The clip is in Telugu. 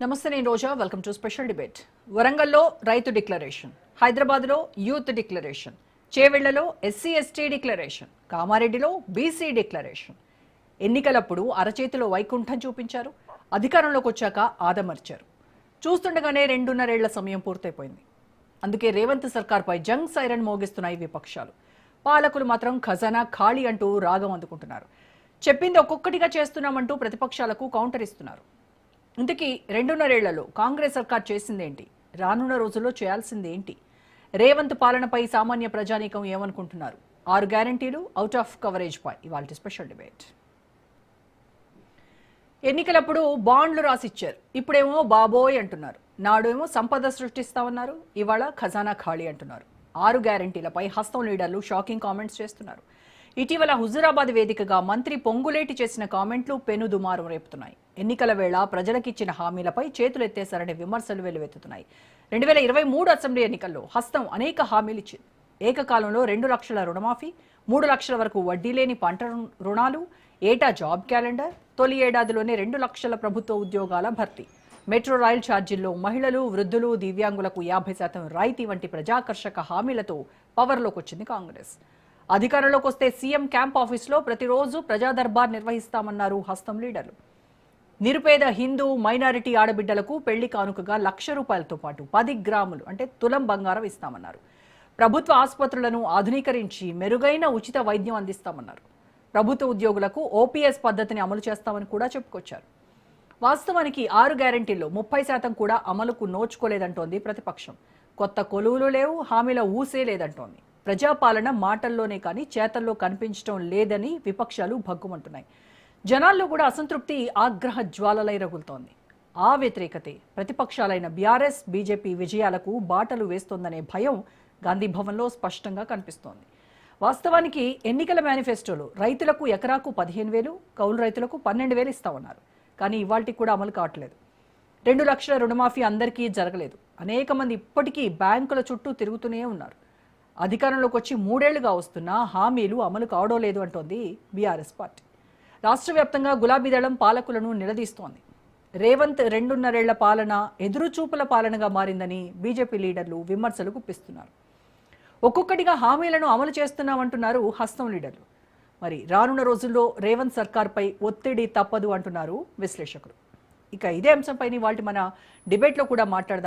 నమస్తే, నేను Roja. Welcome to special debate. వరంగల్లో రైతు డిక్లరేషన్, హైదరాబాద్లో యూత్ డిక్లరేషన్, చేవెళ్లలో ఎస్సీ ఎస్టీ డిక్లరేషన్, కామారెడ్డిలో బీసీ డిక్లరేషన్. ఎన్నికలప్పుడు అరచేతిలో వైకుంఠం చూపించారు, అధికారంలోకి వచ్చాక ఆదమర్చారు. చూస్తుండగానే 2.5 ఏళ్ల సమయం పూర్తయిపోయింది. అందుకే రేవంత్ సర్కార్పై జంగ్ సైరన్ మోగిస్తున్నాయి విపక్షాలు. పాలకులు మాత్రం ఖజానా ఖాళీ అంటూ రాగం అందుకుంటున్నారు. చెప్పింది ఒక్కొక్కటిగా చేస్తున్నామంటూ ప్రతిపక్షాలకు కౌంటర్ ఇస్తున్నారు. ఇంతకీ 2.5 ఏళ్లలో కాంగ్రెస్ సర్కార్ చేసిందేంటి? రానున్న రోజుల్లో చేయాల్సిందేంటి? రేవంత్ పాలనపై సామాన్య ప్రజానీకం ఏమనుకుంటున్నారు? 6 గ్యారంటీలు అవుట్ ఆఫ్ కవరేజ్ పై ఇవాల్టి స్పెషల్ డిబేట్. ఎన్నికలప్పుడు బాండ్లు రాసిచ్చారు, ఇప్పుడేమో బాబోయ్ అంటున్నారు. నాడేమో సంపద సృష్టిస్తామన్నారు, ఇవాళ ఖజానా ఖాళీ అంటున్నారు. 6 గ్యారంటీలపై హస్తం లీడర్లు షాకింగ్ కామెంట్స్ చేస్తున్నారు. ఇటీవల హుజూరాబాద్ వేదికగా మంత్రి పొంగులేటి చేసిన కామెంట్లు పెనుదుమారం రేపుతున్నాయి. ఎన్నికల వేళ ప్రజలకిచ్చిన హామీలపై చేతులెత్తేశారనే విమర్శలు వెల్లువెత్తుతున్నాయి. 2023 అసెంబ్లీ ఎన్నికల్లో హస్తం అనేక హామీలు ఇచ్చింది. ఏకకాలంలో 2 లక్షల రుణమాఫీ, 3 లక్షల వరకు వడ్డీ లేని పంట రుణాలు, ఏటా జాబ్ క్యాలెండర్, తొలి ఏడాదిలోనే 2 లక్షల ప్రభుత్వ ఉద్యోగాల భర్తీ, మెట్రో రైల్ ఛార్జీల్లో మహిళలు, వృద్ధులు, దివ్యాంగులకు 50% రాయితీ వంటి ప్రజాకర్షక హామీలతో పవర్లోకి వచ్చింది కాంగ్రెస్. అధికారంలోకి వస్తే సీఎం క్యాంప్ ఆఫీస్లో ప్రతిరోజు ప్రజా దర్బార్ నిర్వహిస్తామన్నారు హస్తం లీడర్లు. నిరుపేద హిందూ మైనారిటీ ఆడబిడ్డలకు పెళ్లి కానుకగా ₹1,00,000తో పాటు 10 గ్రాములు అంటే తులం బంగారం ఇస్తామన్నారు. ప్రభుత్వ ఆసుపత్రులను ఆధునీకరించి మెరుగైన ఉచిత వైద్యం అందిస్తామన్నారు. ప్రభుత్వ ఉద్యోగులకు ఓపీఎస్ పద్ధతిని అమలు చేస్తామని కూడా చెప్పుకొచ్చారు. వాస్తవానికి 6 గ్యారంటీల్లో 30% కూడా అమలుకు నోచుకోలేదంటోంది ప్రతిపక్షం. కొత్త కొలువులు లేవు, హామీల ఊసే లేదంటోంది. ప్రజాపాలన మాటల్లోనే కానీ చేతల్లో కనిపించడం లేదని విపక్షాలు భగ్గుమంటున్నాయి. జనాల్లో కూడా అసంతృప్తి ఆగ్రహ జ్వాలలై రగులుతోంది. ఆ వ్యతిరేకతే ప్రతిపక్షాలైన బీఆర్ఎస్, బీజేపీ విజయాలకు బాటలు వేస్తోందనే భయం గాంధీభవన్లో స్పష్టంగా కనిపిస్తోంది. వాస్తవానికి ఎన్నికల మేనిఫెస్టోలో రైతులకు ఎకరాకు 15,000, కౌలు రైతులకు 12,000 ఇస్తామన్నారు. కానీ ఇవాల్టి కూడా అమలు కావట్లేదు. 2 లక్షల రుణమాఫీ అందరికీ జరగలేదు. అనేక మంది ఇప్పటికీ బ్యాంకుల చుట్టూ తిరుగుతూనే ఉన్నారు. అధికారంలోకి వచ్చి 3 ఏళ్లుగా వస్తున్నా హామీలు అమలు కావడం లేదు అంటోంది బీఆర్ఎస్ పార్టీ. రాష్ట్ర వ్యాప్తంగా గులాబీ దళం పాలకులను నిలదీస్తోంది. రేవంత్ 2.5 ఏళ్ల పాలన ఎదురుచూపుల పాలనగా మారిందని బీజేపీ లీడర్లు విమర్శలు గుప్పిస్తున్నారు. ఒక్కొక్కటిగా హామీలను అమలు చేస్తున్నామంటున్నారు హస్తం లీడర్లు. మరి రానున్న రోజుల్లో రేవంత్ సర్కార్పై ఒత్తిడి తప్పదు అంటున్నారు విశ్లేషకులు. ఇక ఇదే అంశంపై వాటి మన డిబేట్లో కూడా మాట్లాడదాం.